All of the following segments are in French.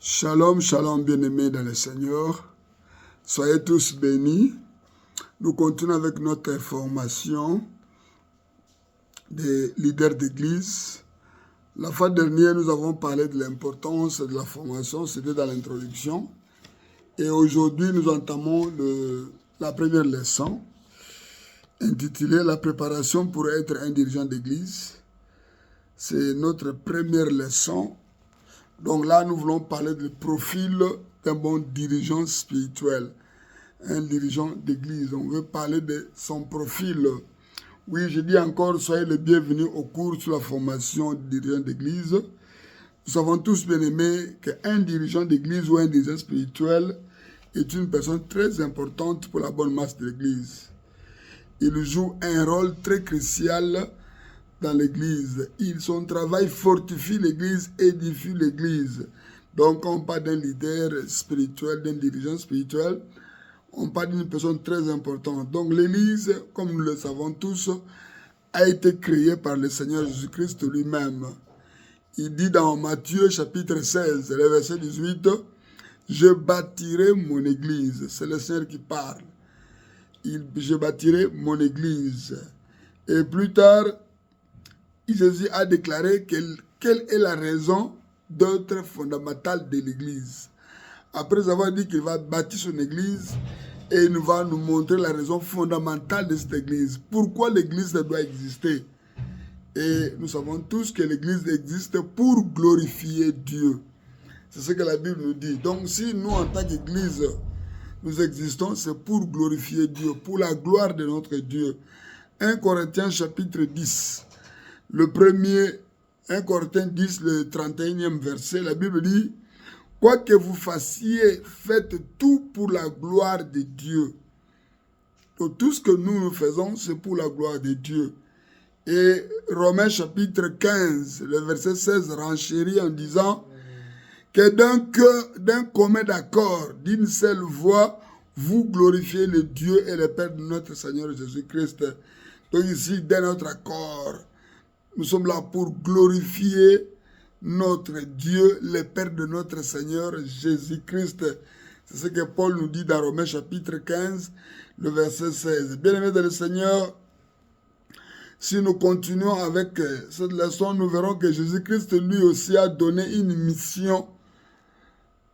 Shalom, shalom, bien-aimés dans le Seigneur. Soyez tous bénis. Nous continuons avec notre formation des leaders d'église. La fois dernière, nous avons parlé de l'importance de la formation, c'était dans l'introduction. Et aujourd'hui, nous entamons la première leçon, intitulée « La préparation pour être un dirigeant d'église ». C'est notre première leçon. Donc là, nous voulons parler du profil d'un bon dirigeant spirituel, un dirigeant d'église. On veut parler de son profil. Oui, je dis encore, soyez les bienvenus au cours sur la formation de dirigeant d'église. Nous savons tous, bien aimés, qu'un dirigeant d'église ou un dirigeant spirituel est une personne très importante pour la bonne marche de l'église. Il joue un rôle très crucial dans l'église. Son travail fortifie l'église, édifie l'église. Donc, on parle d'un leader spirituel, d'un dirigeant spirituel. On parle d'une personne très importante. Donc, l'église, comme nous le savons tous, a été créée par le Seigneur Jésus-Christ lui-même. Il dit dans Matthieu chapitre 16, le verset 18, « Je bâtirai mon église ». C'est le Seigneur qui parle. « Je bâtirai mon église ». Et plus tard, Jésus a déclaré quelle est la raison d'être fondamentale de l'église. Après avoir dit qu'il va bâtir son église, et il va nous montrer la raison fondamentale de cette église. Pourquoi l'église doit exister? Et nous savons tous que l'église existe pour glorifier Dieu. C'est ce que la Bible nous dit. Donc si nous, en tant qu'église, nous existons, c'est pour glorifier Dieu, pour la gloire de notre Dieu. 1 Corinthiens chapitre 10. Le premier, 1 Corinthiens 10, le 31e verset, la Bible dit « Quoi que vous fassiez, faites tout pour la gloire de Dieu. » Donc tout ce que nous faisons, c'est pour la gloire de Dieu. Et Romains chapitre 15, le verset 16, renchérit en disant que d'un commun accord, d'une seule voix, vous glorifiez le Dieu et le Père de notre Seigneur Jésus-Christ. Donc ici, d'un autre accord, nous sommes là pour glorifier notre Dieu, le Père de notre Seigneur Jésus-Christ. C'est ce que Paul nous dit dans Romains chapitre 15, le verset 16. Bien-aimés dans le Seigneur, si nous continuons avec cette leçon, nous verrons que Jésus-Christ lui aussi a donné une mission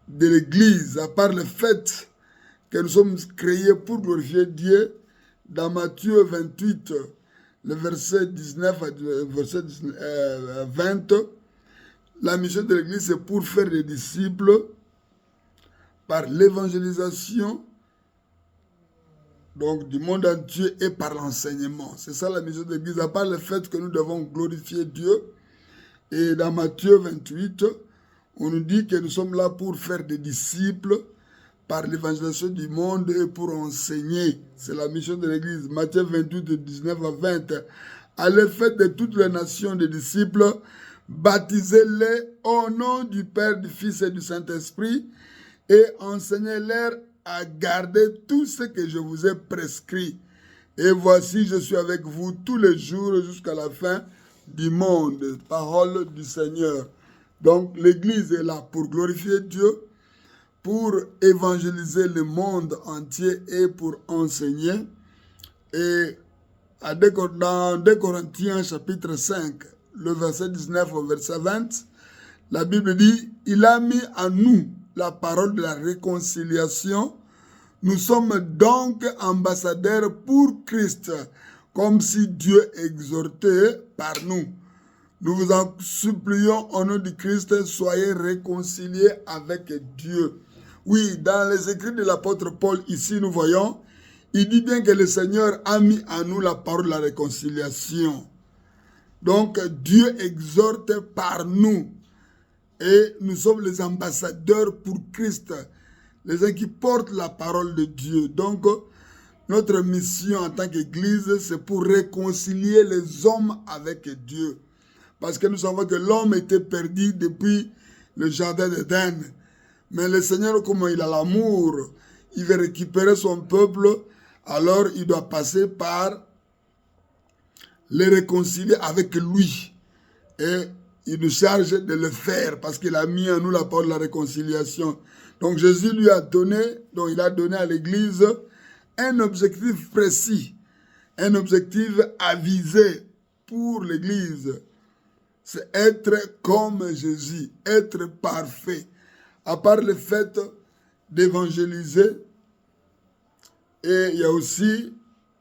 de l'Église, à part le fait que nous sommes créés pour glorifier Dieu. Dans Matthieu 28, le verset 19 à verset 20, la mission de l'Église, c'est pour faire des disciples par l'évangélisation donc du monde entier et par l'enseignement. C'est ça la mission de l'Église, à part le fait que nous devons glorifier Dieu. Et dans Matthieu 28, on nous dit que nous sommes là pour faire des disciples par l'évangélisation du monde et pour enseigner. C'est la mission de l'Église. Matthieu 28, de 19 à 20. Allez, faites de toutes les nations des disciples, baptisez-les au nom du Père, du Fils et du Saint-Esprit et enseignez-leur à garder tout ce que je vous ai prescrit. Et voici, je suis avec vous tous les jours jusqu'à la fin du monde. Parole du Seigneur. Donc, l'Église est là pour glorifier Dieu, pour évangéliser le monde entier et pour enseigner. Et dans 2 Corinthiens chapitre 5, le verset 19 au verset 20, la Bible dit « Il a mis en nous la parole de la réconciliation. Nous sommes donc ambassadeurs pour Christ, comme si Dieu exhortait par nous. Nous vous en supplions au nom du Christ, soyez réconciliés avec Dieu. » Oui, dans les écrits de l'apôtre Paul, ici nous voyons, il dit bien que le Seigneur a mis en nous la parole de la réconciliation. Donc Dieu exhorte par nous et nous sommes les ambassadeurs pour Christ, les gens qui portent la parole de Dieu. Donc notre mission en tant qu'Église, c'est pour réconcilier les hommes avec Dieu. Parce que nous savons que l'homme était perdu depuis le jardin d'Éden. Mais le Seigneur, comme il a l'amour, il veut récupérer son peuple, alors il doit passer par les réconcilier avec lui. Et il nous charge de le faire parce qu'il a mis en nous la parole de la réconciliation. Donc Jésus lui a donné, donc il a donné à l'Église un objectif précis, un objectif avisé pour l'Église. C'est être comme Jésus, être parfait. À part le fait d'évangéliser, et il y a aussi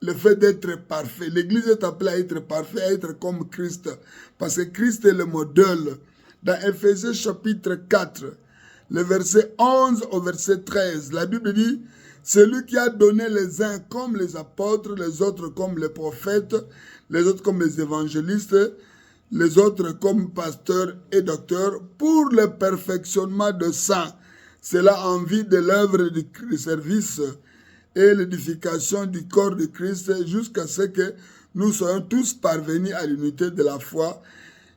le fait d'être parfait. L'Église est appelée à être parfait, à être comme Christ. Parce que Christ est le modèle. Dans Éphésiens chapitre 4, le verset 11 au verset 13, la Bible dit, « Celui qui a donné les uns comme les apôtres, les autres comme les prophètes, les autres comme les évangélistes, les autres comme pasteurs et docteurs, pour le perfectionnement de saints. Cela en vue de l'œuvre du service et l'édification du corps de Christ jusqu'à ce que nous soyons tous parvenus à l'unité de la foi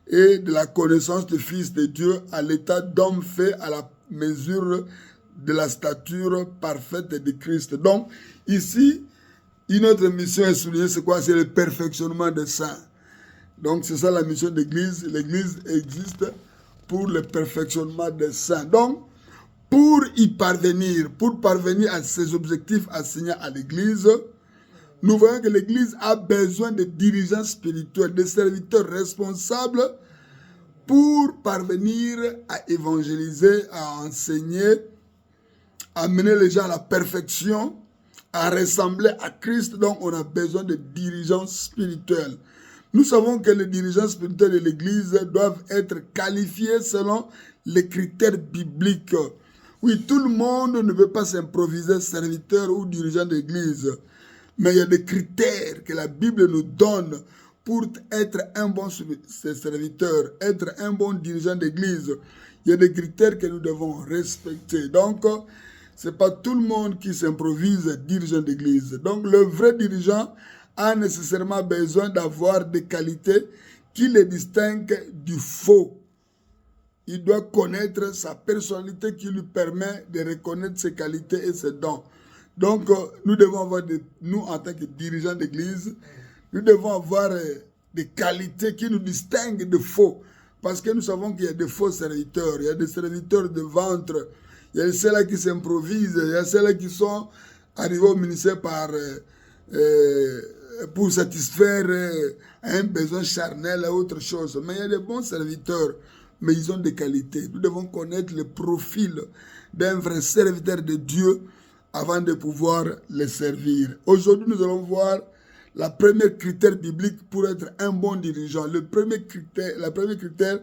et de la connaissance du Fils de Dieu, à l'état d'homme fait à la mesure de la stature parfaite de Christ. » Donc, ici, une autre mission est soulignée, c'est quoi? C'est le perfectionnement des saints. Donc, c'est ça la mission de l'Église. L'Église existe pour le perfectionnement des saints. Donc, pour parvenir à ces objectifs assignés à l'Église, nous voyons que l'Église a besoin de dirigeants spirituels, de serviteurs responsables pour parvenir à évangéliser, à enseigner, à mener les gens à la perfection, à ressembler à Christ. Donc, on a besoin de dirigeants spirituels. Nous savons que les dirigeants spirituels de l'Église doivent être qualifiés selon les critères bibliques. Oui, tout le monde ne veut pas s'improviser serviteur ou dirigeant d'Église. Mais il y a des critères que la Bible nous donne pour être un bon serviteur, être un bon dirigeant d'Église. Il y a des critères que nous devons respecter. Donc, ce n'est pas tout le monde qui s'improvise dirigeant d'Église. Donc, le vrai dirigeant a nécessairement besoin d'avoir des qualités qui le distinguent du faux. Il doit connaître sa personnalité qui lui permet de reconnaître ses qualités et ses dons. Donc, nous devons avoir, nous en tant que dirigeants d'église, nous devons avoir des qualités qui nous distinguent de faux. Parce que nous savons qu'il y a des faux serviteurs, il y a des serviteurs de ventre, il y a ceux-là qui s'improvisent, il y a ceux-là qui sont arrivés au ministère pour satisfaire un besoin charnel ou autre chose. Mais il y a des bons serviteurs, mais ils ont des qualités. Nous devons connaître le profil d'un vrai serviteur de Dieu avant de pouvoir les servir. Aujourd'hui, nous allons voir la première critère biblique pour être un bon dirigeant. La première critère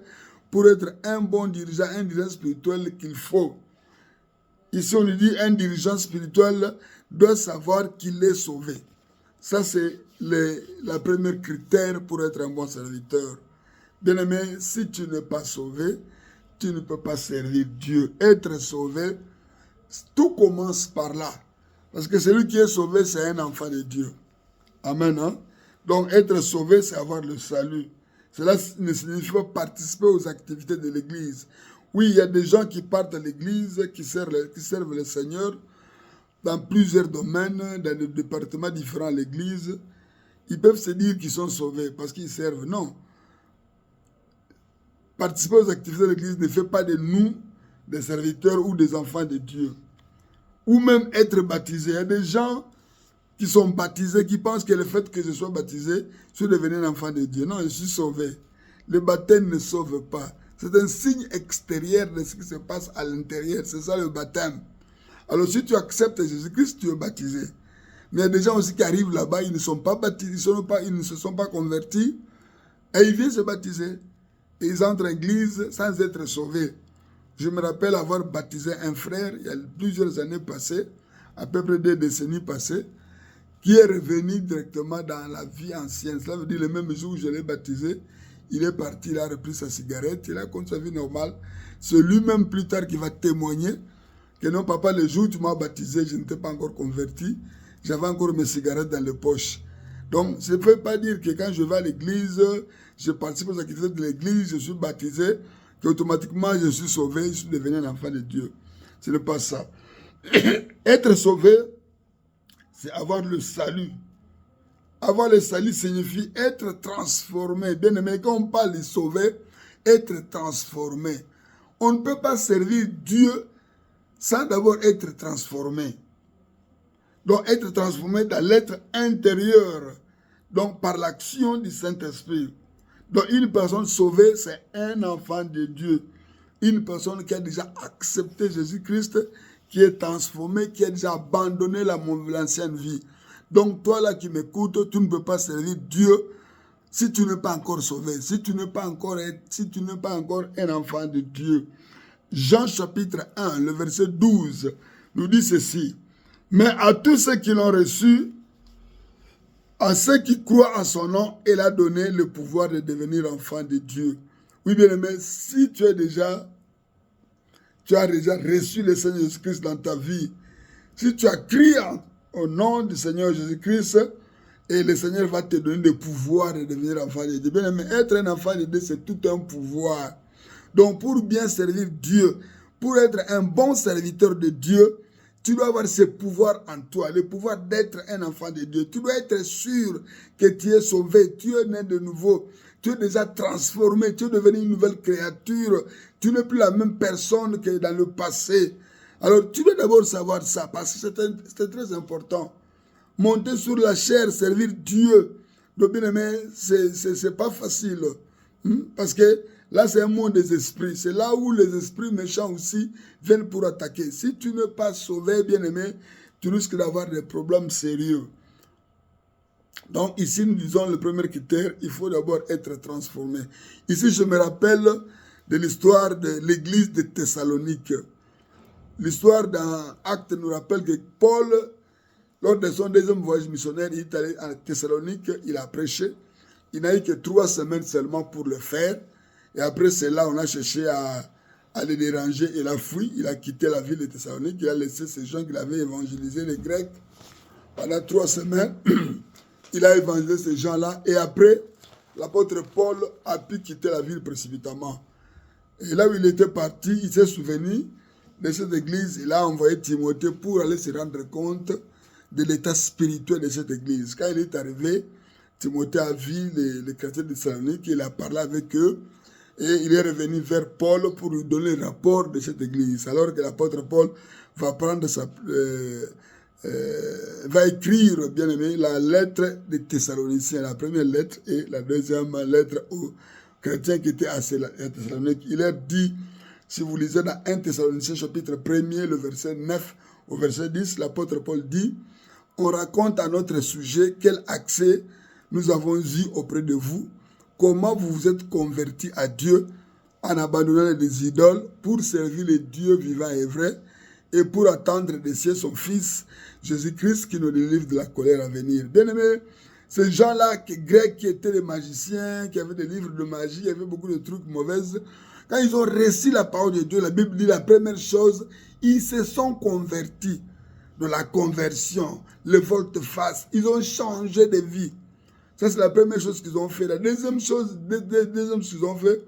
pour être un bon dirigeant, un dirigeant spirituel qu'il faut. Ici, on nous dit un dirigeant spirituel doit savoir qu'il est sauvé. Ça, c'est la première critère pour être un bon serviteur. Bien-aimé, si tu n'es pas sauvé, tu ne peux pas servir Dieu. Être sauvé, tout commence par là. Parce que celui qui est sauvé, c'est un enfant de Dieu. Amen. Hein? Donc, être sauvé, c'est avoir le salut. Cela ne signifie pas participer aux activités de l'Église. Oui, il y a des gens qui partent à l'Église, qui servent le Seigneur dans plusieurs domaines, dans des départements différents à l'Église. Ils peuvent se dire qu'ils sont sauvés parce qu'ils servent. Non. Participer aux activités de l'Église ne fait pas de nous des serviteurs ou des enfants de Dieu. Ou même être baptisé. Il y a des gens qui sont baptisés, qui pensent que le fait que je sois baptisé, je suis devenu un enfant de Dieu. Non, je suis sauvé. Le baptême ne sauve pas. C'est un signe extérieur de ce qui se passe à l'intérieur. C'est ça le baptême. Alors si tu acceptes Jésus-Christ, tu es baptisé. Mais il y a des gens aussi qui arrivent là-bas, ils ne sont pas baptisés, ils ne se sont pas convertis, et ils viennent se baptiser. Et ils entrent en église sans être sauvés. Je me rappelle avoir baptisé un frère, il y a plusieurs années passées, à peu près 2 décennies passées, qui est revenu directement dans la vie ancienne. Cela veut dire le même jour où je l'ai baptisé, il est parti, il a repris sa cigarette, il a continué sa vie normale. C'est lui-même plus tard qui va témoigner que non, papa, le jour où tu m'as baptisé, je n'étais pas encore converti, j'avais encore mes cigarettes dans les poches. Donc, ça ne veut pas dire que quand je vais à l'église, je participe aux activités de l'église, je suis baptisé, qu'automatiquement je suis sauvé, je suis devenu un enfant de Dieu. Ce n'est pas ça. Être sauvé, c'est avoir le salut. Avoir le salut signifie être transformé. Bien aimé, quand on parle de sauver, être transformé. On ne peut pas servir Dieu sans d'abord être transformé. Donc être transformé dans l'être intérieur, donc par l'action du Saint-Esprit. Donc une personne sauvée, c'est un enfant de Dieu. Une personne qui a déjà accepté Jésus-Christ, qui est transformée, qui a déjà abandonné l'ancienne vie. Donc toi là qui m'écoutes, tu ne peux pas servir Dieu si tu n'es pas encore sauvé, si tu n'es pas encore un enfant de Dieu. Jean chapitre 1, le verset 12, nous dit ceci. Mais à tous ceux qui l'ont reçu, à ceux qui croient en son nom, il a donné le pouvoir de devenir enfant de Dieu. Oui, bien aimé, si tu as déjà reçu le Seigneur Jésus-Christ dans ta vie, si tu as crié au nom du Seigneur Jésus-Christ, et le Seigneur va te donner le pouvoir de devenir enfant de Dieu. Bien aimé, être un enfant de Dieu, c'est tout un pouvoir. Donc, pour bien servir Dieu, pour être un bon serviteur de Dieu, tu dois avoir ce pouvoir en toi, le pouvoir d'être un enfant de Dieu. Tu dois être sûr que tu es sauvé, tu es né de nouveau, tu es déjà transformé, tu es devenu une nouvelle créature, tu n'es plus la même personne que dans le passé. Alors, tu dois d'abord savoir ça, parce que c'est très important. Monter sur la chair, servir Dieu, donc bien aimé, c'est pas facile. Parce que là, c'est un monde des esprits. C'est là où les esprits méchants aussi viennent pour attaquer. Si tu n'es pas sauvé, bien aimé, tu risques d'avoir des problèmes sérieux. Donc ici, nous disons le premier critère, il faut d'abord être transformé. Ici, je me rappelle de l'histoire de l'église de Thessalonique. L'histoire d'un acte nous rappelle que Paul, lors de son deuxième voyage missionnaire, il est allé à Thessalonique, il a prêché. Il n'a eu que 3 semaines seulement pour le faire. Et après cela, on a cherché à le déranger. Il a fui, il a quitté la ville de Thessalonique. Il a laissé ces gens qu'il avait évangélisé, les Grecs. Pendant 3 semaines, il a évangélisé ces gens-là. Et après, l'apôtre Paul a pu quitter la ville précipitamment. Et là où il était parti, il s'est souvenu de cette église. Il a envoyé Timothée pour aller se rendre compte de l'état spirituel de cette église. Quand il est arrivé, Timothée a vu les chrétiens de Thessalonique, il a parlé avec eux et il est revenu vers Paul pour lui donner le rapport de cette église. Alors que l'apôtre Paul va va écrire, bien aimé, la lettre des Thessaloniciens, la première lettre et la deuxième lettre aux chrétiens qui étaient à Thessalonique. Il leur dit, si vous lisez dans 1 Thessaloniciens chapitre 1er, le verset 9 au verset 10, l'apôtre Paul dit, on raconte à notre sujet quel accès nous avons eu auprès de vous, comment vous vous êtes convertis à Dieu en abandonnant les idoles pour servir le Dieu vivant et vrai et pour attendre des cieux son Fils, Jésus-Christ, qui nous délivre de la colère à venir. Bien aimé, ces gens-là, grecs, qui étaient des magiciens, qui avaient des livres de magie, il y avait beaucoup de trucs mauvaises. Quand ils ont reçu la parole de Dieu, la Bible dit la première chose, ils se sont convertis. De la conversion, le volte-face, ils ont changé de vie. Ça, c'est la première chose qu'ils ont fait. La deuxième chose qu'ils ont fait,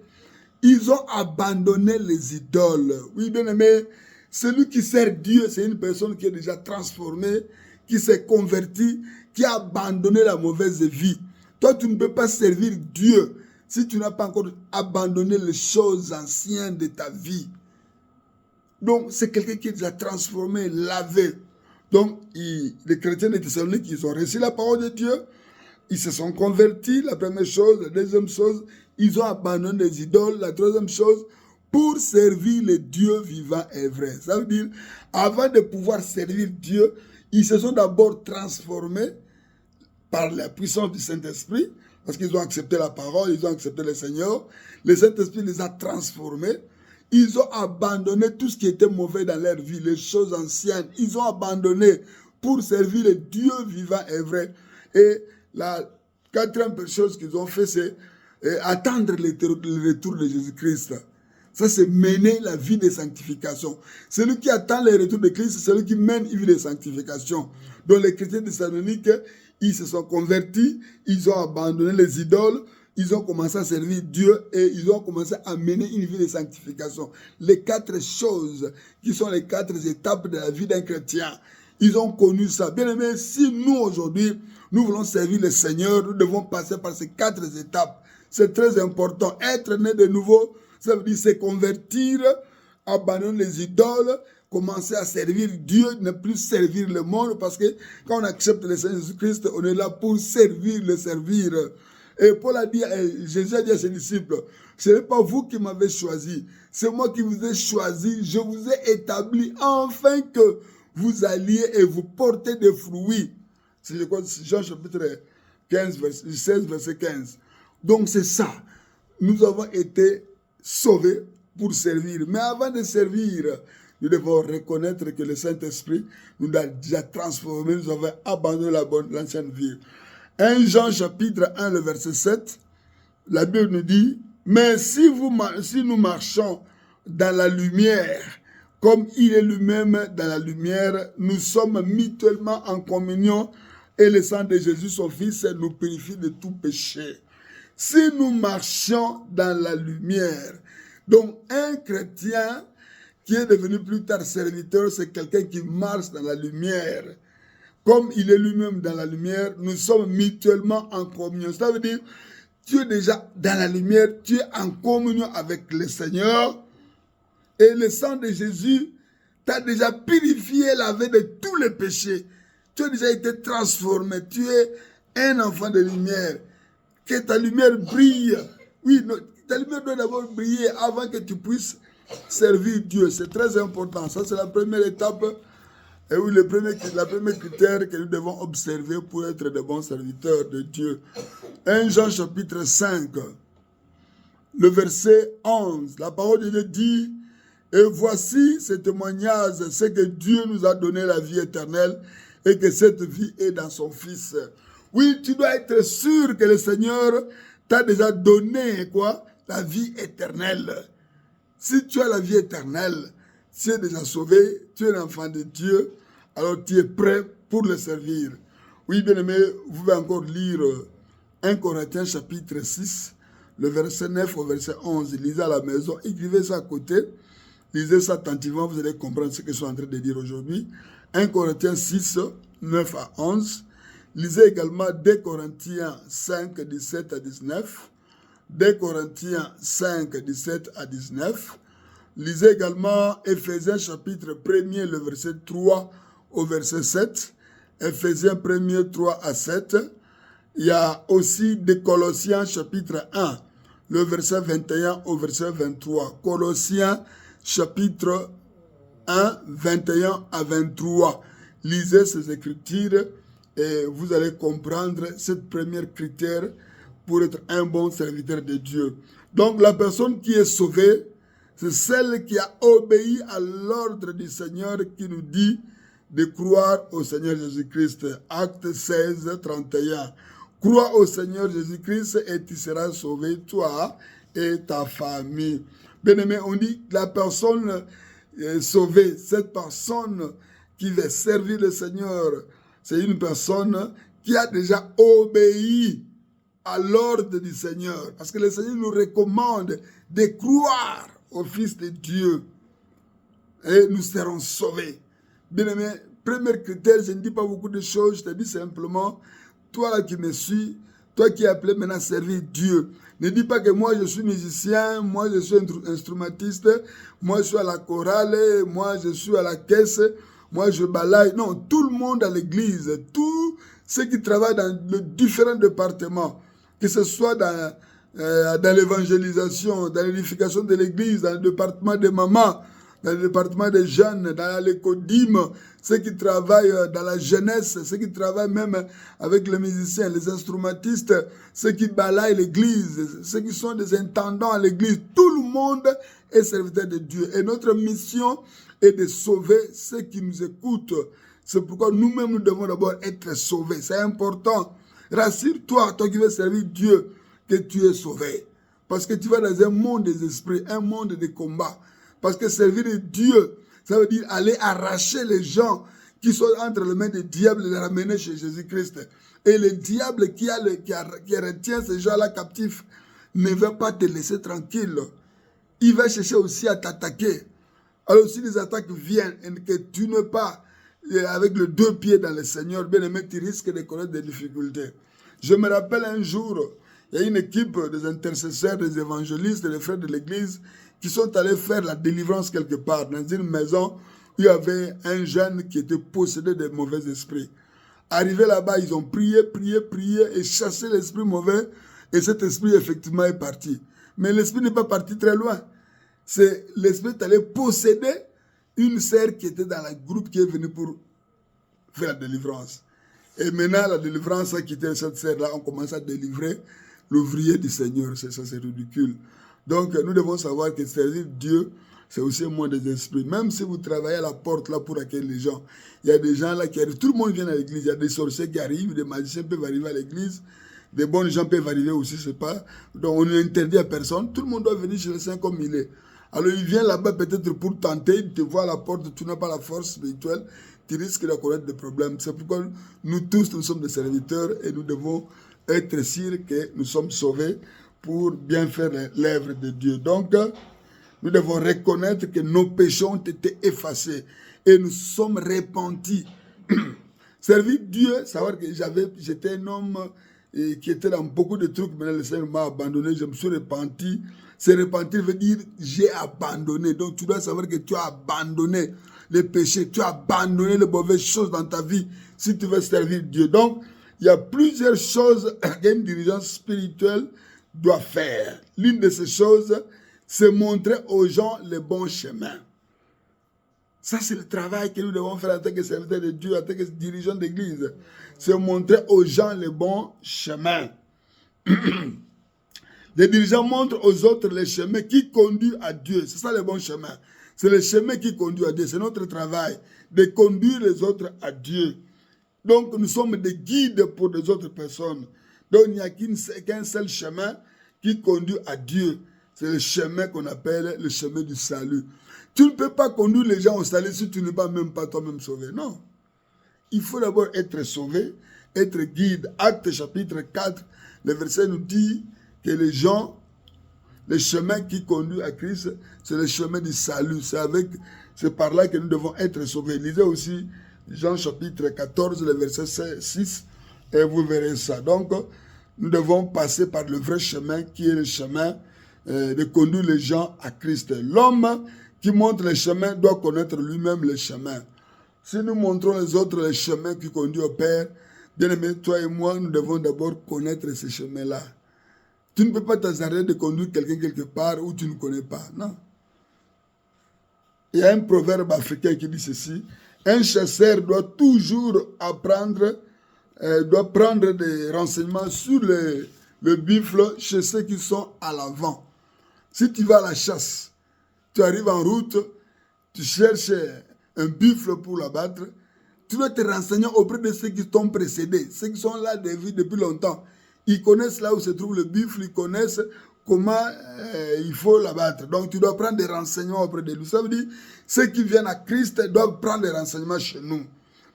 ils ont abandonné les idoles. Oui, bien aimé, celui qui sert Dieu, c'est une personne qui est déjà transformée, qui s'est convertie, qui a abandonné la mauvaise vie. Toi, tu ne peux pas servir Dieu si tu n'as pas encore abandonné les choses anciennes de ta vie. Donc, c'est quelqu'un qui est déjà transformé, lavé. Donc, les chrétiens de Thessalonique, ils ont reçu la parole de Dieu, ils se sont convertis, la première chose. La deuxième chose, ils ont abandonné les idoles. La troisième chose, pour servir le Dieu vivant et vrai. Ça veut dire, avant de pouvoir servir Dieu, ils se sont d'abord transformés par la puissance du Saint-Esprit, parce qu'ils ont accepté la parole, ils ont accepté le Seigneur. Le Saint-Esprit les a transformés. Ils ont abandonné tout ce qui était mauvais dans leur vie, les choses anciennes. Ils ont abandonné pour servir le Dieu vivant et vrai. Et la quatrième chose qu'ils ont fait, c'est attendre le retour de Jésus-Christ. Ça, c'est mener la vie de sanctification. Celui qui attend le retour de Christ, c'est celui qui mène une vie de sanctification. Donc les chrétiens de Thessalonique, ils se sont convertis, ils ont abandonné les idoles, ils ont commencé à servir Dieu et ils ont commencé à mener une vie de sanctification. Les 4 choses qui sont les 4 étapes de la vie d'un chrétien, ils ont connu ça. Bien aimé, si nous aujourd'hui, nous voulons servir le Seigneur, nous devons passer par ces 4 étapes. C'est très important. Être né de nouveau, ça veut dire se convertir, abandonner les idoles, commencer à servir Dieu, ne plus servir le monde, parce que quand on accepte le Seigneur Jésus-Christ, on est là pour servir, le servir. Et Paul a dit, Jésus a dit à ses disciples, ce n'est pas vous qui m'avez choisi, c'est moi qui vous ai choisi, je vous ai établi afin que vous alliez et vous portez des fruits. C'est Jean chapitre 16, verset 15. Donc c'est ça. Nous avons été sauvés pour servir. Mais avant de servir, nous devons reconnaître que le Saint-Esprit nous a déjà transformés, nous avons abandonné l'ancienne vie. 1 Jean chapitre 1, le verset 7, la Bible nous dit, mais si nous marchons dans la lumière, comme il est lui-même dans la lumière, nous sommes mutuellement en communion et le sang de Jésus, son Fils, nous purifie de tout péché. Si nous marchons dans la lumière, donc un chrétien qui est devenu plus tard serviteur, c'est quelqu'un qui marche dans la lumière. Comme il est lui-même dans la lumière, nous sommes mutuellement en communion. Ça veut dire, tu es déjà dans la lumière, tu es en communion avec le Seigneur. Et le sang de Jésus t'a déjà purifié, lavé de tous les péchés. Tu as déjà été transformé. Tu es un enfant de lumière. Que ta lumière brille. Oui, ta lumière doit d'abord briller avant que tu puisses servir Dieu. C'est très important. Ça, c'est la première étape. Et oui, la première critère que nous devons observer pour être de bons serviteurs de Dieu. 1 Jean chapitre 5, le verset 11. La parole de Dieu dit, et voici ce témoignage, c'est que Dieu nous a donné la vie éternelle et que cette vie est dans son Fils. Oui, tu dois être sûr que le Seigneur t'a déjà donné quoi? La vie éternelle. Si tu as la vie éternelle, tu es déjà sauvé, tu es l'enfant de Dieu, alors tu es prêt pour le servir. Oui, bien aimé, vous pouvez encore lire 1 Corinthiens chapitre 6, le verset 9 au verset 11. Lisez à la maison, écrivez ça à côté, lisez ça attentivement, vous allez comprendre ce que je suis en train de dire aujourd'hui. 1 Corinthiens 6, 9 à 11. Lisez également 2 Corinthiens 5, 17 à 19. 2 Corinthiens 5, 17 à 19. Lisez également Éphésiens chapitre 1er, le verset 3 au verset 7. Éphésiens 1er, 3 à 7. Il y a aussi des Colossiens chapitre 1, le verset 21 au verset 23. Colossiens chapitre 1, 21 à 23. Lisez ces écritures et vous allez comprendre cette première critère pour être un bon serviteur de Dieu. Donc la personne qui est sauvée, c'est celle qui a obéi à l'ordre du Seigneur qui nous dit de croire au Seigneur Jésus-Christ. Acte 16, 31. Crois au Seigneur Jésus-Christ et tu seras sauvé, toi et ta famille. Bien-aimé, on dit que la personne sauvée, cette personne qui veut servir le Seigneur, c'est une personne qui a déjà obéi à l'ordre du Seigneur. Parce que le Seigneur nous recommande de croire au Fils de Dieu. Et nous serons sauvés. Bien aimé, premier critère, je ne dis pas beaucoup de choses, je te dis simplement, toi là qui me suis, toi qui es appelé maintenant à servir Dieu, ne dis pas que moi je suis musicien, moi je suis instrumentiste, moi je suis à la chorale, moi je suis à la caisse, moi je balaye. Non, tout le monde à l'église, tous ceux qui travaillent dans les différents départements, que ce soit dans l'évangélisation, dans l'édification de l'église, dans le département des mamans, dans le département des jeunes, dans l'écodime, ceux qui travaillent dans la jeunesse, ceux qui travaillent même avec les musiciens, les instrumentistes, ceux qui balayent l'église, ceux qui sont des intendants à l'église, tout le monde est serviteur de Dieu. Et notre mission est de sauver ceux qui nous écoutent. C'est pourquoi nous-mêmes, nous devons d'abord être sauvés. C'est important. Rassure-toi, toi qui veux servir Dieu, que tu es sauvé. Parce que tu vas dans un monde des esprits, un monde de combat. Parce que servir Dieu, ça veut dire aller arracher les gens qui sont entre les mains du diable et les ramener chez Jésus-Christ. Et le diable qui retient ces gens-là captifs ne va pas te laisser tranquille. Il va chercher aussi à t'attaquer. Alors si les attaques viennent et que tu n'es pas avec les deux pieds dans le Seigneur, bien aimé, tu risques de connaître des difficultés. Je me rappelle un jour, Il y a une équipe des intercesseurs, des évangélistes, des frères de l'église qui sont allés faire la délivrance quelque part, dans une maison où il y avait un jeune qui était possédé de mauvais esprits. Arrivé là-bas, ils ont prié, prié, prié et chassé l'esprit mauvais. Et cet esprit, effectivement, est parti. Mais l'esprit n'est pas parti très loin. C'est l'esprit est allé posséder une sœur qui était dans le groupe qui est venu pour faire la délivrance. Et maintenant, la délivrance a quitté cette sœur-là. On commence à délivrer l'ouvrier du Seigneur. Ça, c'est ridicule. Donc, nous devons savoir que servir Dieu, c'est aussi moins des esprits. Même si vous travaillez à la porte là pour accueillir les gens, il y a des gens là qui arrivent. Tout le monde vient à l'église. Il y a des sorciers qui arrivent, des magiciens peuvent arriver à l'église. Des bons gens peuvent arriver aussi, je ne sais pas. Donc, on n'interdit à personne. Tout le monde doit venir chez le Saint comme il est. Alors, il vient là-bas peut-être pour tenter. Il te voit à la porte, tu n'as pas la force spirituelle. Tu risques de connaître des problèmes. C'est pourquoi nous tous, nous sommes des serviteurs et nous devons être sûrs que nous sommes sauvés pour bien faire l'œuvre de Dieu. Donc, nous devons reconnaître que nos péchés ont été effacés et nous sommes repentis. Servir Dieu, savoir que j'étais un homme qui était dans beaucoup de trucs, maintenant le Seigneur m'a abandonné, je me suis repenti. Se repentir veut dire j'ai abandonné. Donc tu dois savoir que tu as abandonné les péchés, tu as abandonné les mauvaises choses dans ta vie si tu veux servir Dieu. Donc il y a plusieurs choses qu'un dirigeant spirituel doit faire. L'une de ces choses, c'est montrer aux gens le bon chemin. Ça, c'est le travail que nous devons faire en tant que serviteurs de Dieu, en tant que dirigeants d'église. C'est montrer aux gens le bon chemin. Les dirigeants montrent aux autres le chemin qui conduit à Dieu. C'est ça le bon chemin. C'est le chemin qui conduit à Dieu. C'est notre travail de conduire les autres à Dieu. Donc, nous sommes des guides pour les autres personnes. Donc, il n'y a qu'un seul chemin qui conduit à Dieu. C'est le chemin qu'on appelle le chemin du salut. Tu ne peux pas conduire les gens au salut si tu n'es pas même pas toi-même sauvé. Non. Il faut d'abord être sauvé, être guide. Actes chapitre 4, le verset nous dit que les gens, le chemin qui conduit à Christ, c'est le chemin du salut. C'est par là que nous devons être sauvés. Lisez aussi Jean chapitre 14, le verset 6, et vous verrez ça. Donc, nous devons passer par le vrai chemin qui est le chemin de conduire les gens à Christ. L'homme qui montre le chemin doit connaître lui-même le chemin. Si nous montrons les autres le chemin qui conduit au Père, bien aimé, toi et moi, nous devons d'abord connaître ce chemin-là. Tu ne peux pas t'hasarder de conduire quelqu'un quelque part où tu ne connais pas. Non. Il y a un proverbe africain qui dit ceci. Un chasseur doit toujours apprendre, doit prendre des renseignements sur le buffle chez ceux qui sont à l'avant. Si tu vas à la chasse, tu arrives en route, tu cherches un buffle pour l'abattre, tu dois te renseigner auprès de ceux qui t'ont précédé, ceux qui sont là depuis longtemps. Ils connaissent là où se trouve le buffle, ils connaissent comment il faut l'abattre. Donc tu dois prendre des renseignements auprès de lui. Ça veut dire ceux qui viennent à Christ doivent prendre des renseignements chez nous.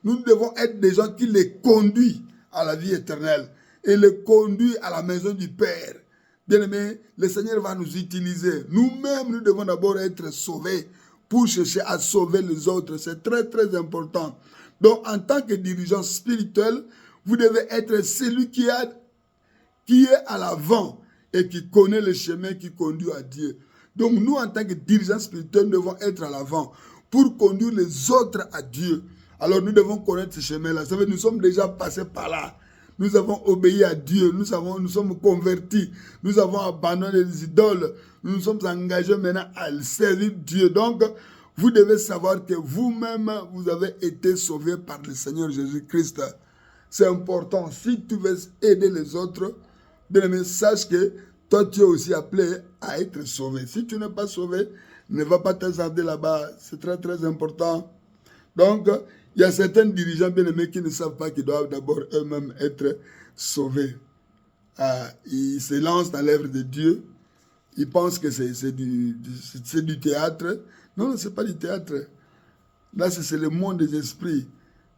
Nous devons être des gens qui les conduisent à la vie éternelle et les conduisent à la maison du Père. Bien-aimés, le Seigneur va nous utiliser. Nous-mêmes, nous devons d'abord être sauvés pour chercher à sauver les autres. C'est très, très important. Donc, en tant que dirigeant spirituel, vous devez être celui qui est à l'avant et qui connaît le chemin qui conduit à Dieu. Donc, nous, en tant que dirigeants spirituels, nous devons être à l'avant pour conduire les autres à Dieu. Alors, nous devons connaître ce chemin-là. Ça veut dire que nous sommes déjà passés par là. Nous avons obéi à Dieu, nous sommes convertis, nous avons abandonné les idoles, nous nous sommes engagés maintenant à servir Dieu. Donc, vous devez savoir que vous-même, vous avez été sauvés par le Seigneur Jésus-Christ. C'est important. Si tu veux aider les autres, bien-aimé, sache que toi, tu es aussi appelé à être sauvé. Si tu n'es pas sauvé, ne va pas t'hasarder là-bas. C'est très, très important. Donc, il y a certains dirigeants bien-aimés qui ne savent pas qu'ils doivent d'abord eux-mêmes être sauvés. Ils se lancent dans l'œuvre de Dieu. Ils pensent que c'est du théâtre. Non, ce n'est pas du théâtre. Là, c'est le monde des esprits.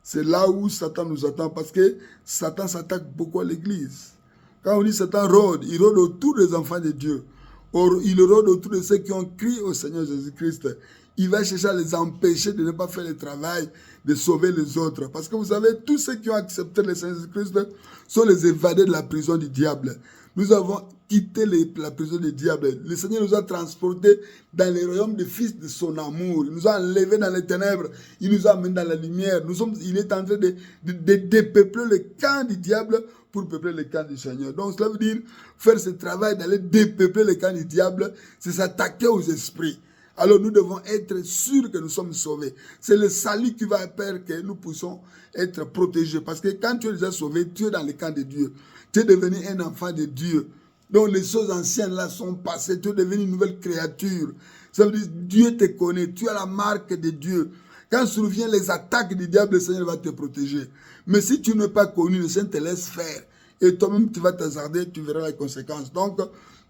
C'est là où Satan nous attend parce que Satan s'attaque beaucoup à l'église. Quand on dit Satan rôde, il rôde autour des enfants de Dieu. Il rôde autour de ceux qui ont crié au Seigneur Jésus-Christ. il va chercher à les empêcher de ne pas faire le travail de sauver les autres. Parce que vous savez, tous ceux qui ont accepté le Seigneur Jésus-Christ sont les évadés de la prison du diable. Nous avons quitté la prison du diable. Le Seigneur nous a transportés dans le royaume des fils de son amour. Il nous a enlevés dans les ténèbres. Il nous a amenés dans la lumière. Il est en train de dépeupler le camp du diable pour peupler le camp du Seigneur. Donc cela veut dire faire ce travail d'aller dépeupler le camp du diable, c'est s'attaquer aux esprits. Alors nous devons être sûrs que nous sommes sauvés. C'est le salut qui va faire que nous puissions être protégés. Parce que quand tu es déjà sauvé, tu es dans le camp de Dieu. Tu es devenu un enfant de Dieu. Donc les choses anciennes là sont passées. Tu es devenu une nouvelle créature. Ça veut dire Dieu te connaît. Tu as la marque de Dieu. Quand surviennent les attaques du diable, le Seigneur va te protéger. Mais si tu n'es pas connu, le Seigneur te laisse faire. Et toi-même, tu vas t'hasarder, tu verras les conséquences. Donc,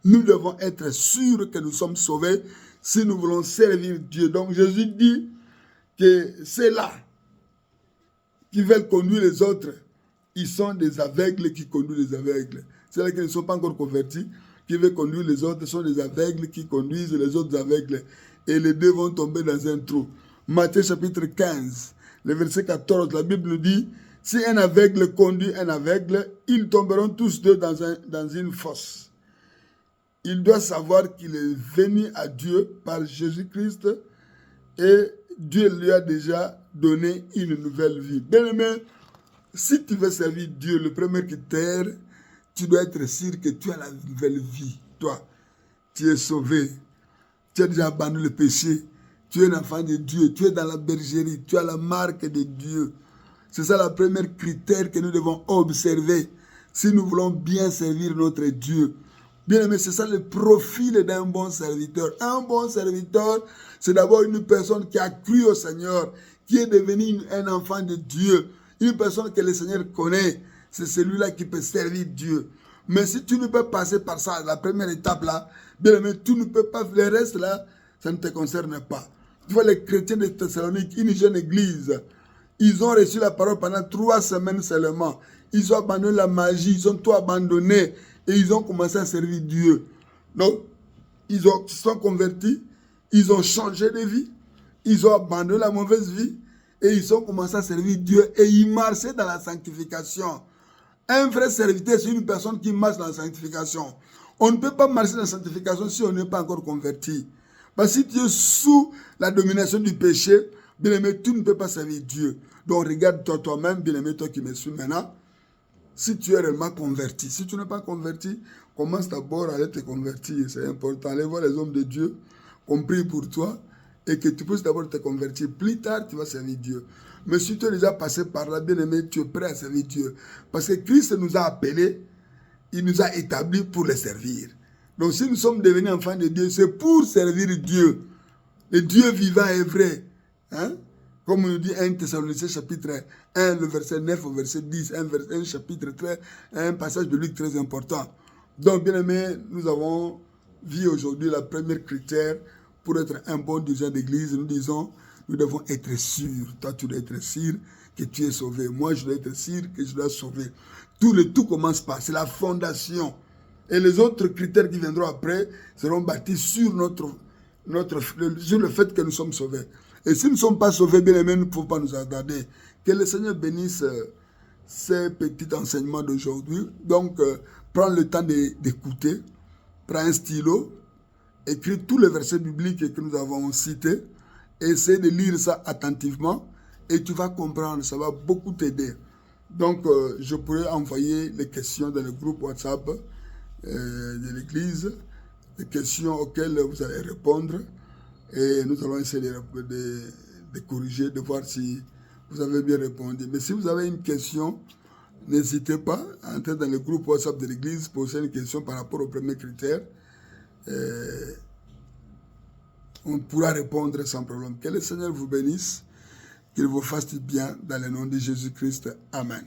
nous devons être sûrs que nous sommes sauvés si nous voulons servir Dieu. Donc, Jésus dit que ceux-là qui veulent conduire les autres, ils sont des aveugles qui conduisent les aveugles. Ceux-là qui ne sont pas encore convertis, qui veulent conduire les autres, sont des aveugles qui conduisent les autres aveugles. Et les deux vont tomber dans un trou. Matthieu chapitre 15, le verset 14, la Bible nous dit, si un aveugle conduit un aveugle, ils tomberont tous deux dans une fosse. Il doit savoir qu'il est venu à Dieu par Jésus-Christ et Dieu lui a déjà donné une nouvelle vie. Bien-aimé, si tu veux servir Dieu, le premier critère, tu dois être sûr que tu as la nouvelle vie. Toi, tu es sauvé. Tu as déjà abandonné le péché. Tu es un enfant de Dieu. Tu es dans la bergerie. Tu as la marque de Dieu. C'est ça le premier critère que nous devons observer si nous voulons bien servir notre Dieu. Bien aimé, c'est ça le profil d'un bon serviteur. Un bon serviteur, c'est d'abord une personne qui a cru au Seigneur, qui est devenu un enfant de Dieu. Une personne que le Seigneur connaît. C'est celui-là qui peut servir Dieu. Mais si tu ne peux passer par ça, la première étape là, bien aimé, tu ne peux pas, le reste là, ça ne te concerne pas. Tu vois, les chrétiens de Thessalonique, une jeune église, ils ont reçu la parole pendant 3 semaines seulement. Ils ont abandonné la magie, ils ont tout abandonné et ils ont commencé à servir Dieu. Donc, ils se sont convertis, ils ont changé de vie, ils ont abandonné la mauvaise vie et ils ont commencé à servir Dieu et ils marchaient dans la sanctification. Un vrai serviteur, c'est une personne qui marche dans la sanctification. On ne peut pas marcher dans la sanctification si on n'est pas encore converti. Parce que si tu es sous la domination du péché, bien aimé, tu ne peux pas servir Dieu. Donc regarde-toi toi-même, bien aimé, toi qui me suis maintenant, si tu es réellement converti. Si tu n'es pas converti, commence d'abord à aller te convertir. C'est important. Allez voir les hommes de Dieu, qu'on prie pour toi, et que tu puisses d'abord te convertir. Plus tard, tu vas servir Dieu. Mais si tu es déjà passé par là, bien aimé, tu es prêt à servir Dieu. Parce que Christ nous a appelés, il nous a établis pour les servir. Donc si nous sommes devenus enfants de Dieu, c'est pour servir Dieu. Le Dieu vivant est vrai. Hein? Comme on nous dit 1 Thessaloniciens chapitre 1, le verset 9 au verset 10, un chapitre très, un passage biblique très important. Donc bien aimé, nous avons vu aujourd'hui la première critère pour être un bon dirigeant d'église. Nous disons, nous devons être sûrs. Toi, tu dois être sûr que tu es sauvé. Moi, je dois être sûr que je dois sauver. Tout commence par, c'est la fondation. Et les autres critères qui viendront après seront bâtis sur sur le fait que nous sommes sauvés. Et si nous ne sommes pas sauvés, bien aimés, nous ne pouvons pas nous attarder. Que le Seigneur bénisse ces petits enseignements d'aujourd'hui. Donc, prends le temps d'écouter. Prends un stylo. Écris tous les versets bibliques que nous avons cités. Essaie de lire ça attentivement. Et tu vas comprendre. Ça va beaucoup t'aider. Donc, je pourrais envoyer les questions dans le groupe WhatsApp de l'église, des questions auxquelles vous allez répondre et nous allons essayer de corriger, de voir si vous avez bien répondu. Mais si vous avez une question, n'hésitez pas à entrer dans le groupe WhatsApp de l'église, poser une question par rapport au premier critère. On pourra répondre sans problème. Que le Seigneur vous bénisse, qu'il vous fasse du bien dans le nom de Jésus-Christ. Amen.